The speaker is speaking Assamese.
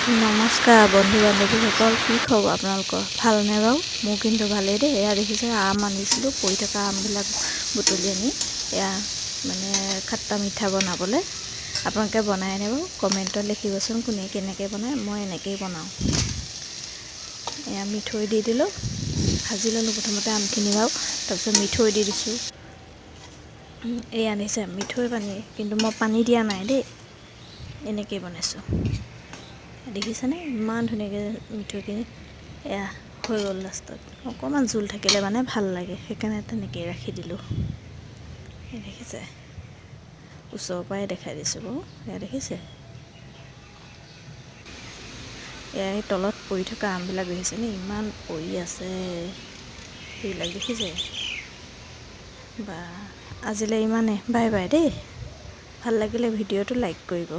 নমস্কাৰ বন্ধু বান্ধৱীসকল, কি খবৰ আপোনালোকৰ? ভালনে বাৰু? মোৰ কিন্তু ভালেই দেই। এয়া দেখিছে আম আনিছিলোঁ, পৰি থকা আমবিলাক বুটলি আনি এয়া মানে খাট্টা মিঠা বনাবলৈ। আপোনালোকে বনায়নে বাৰু? কমেণ্টত লিখিবচোন কোনে কেনেকৈ বনায়। মই এনেকৈয়ে বনাওঁ। এয়া মিঠৈ দি দিলোঁ, ভাজি ল'লোঁ প্ৰথমতে আমখিনি বাৰু, তাৰপিছত মিঠৈ দি দিছোঁ। এই আনিছে মিঠৈ পানী, কিন্তু মই পানী দিয়া নাই দেই, এনেকৈয়ে বনাইছোঁ। দেখিছেনে ইমান ধুনীয়াকৈ মিঠৈখিনি এয়া হৈ গ'ল। লাষ্টত অকণমান জোল থাকিলে মানে ভাল লাগে, সেইকাৰণে তেনেকৈয়ে ৰাখি দিলোঁ। এই দেখিছে, ওচৰৰ পৰাই দেখাই দিছোঁ বাৰু। এয়া দেখিছে, এয়া এই তলত পৰি থকা আমবিলাক দেখিছেনে, ইমান পৰি আছে সেইবিলাক দেখিছে। বা আজিলৈ ইমানে, বাই বাই দেই। ভাল লাগিলে ভিডিঅ'টো লাইক কৰিব।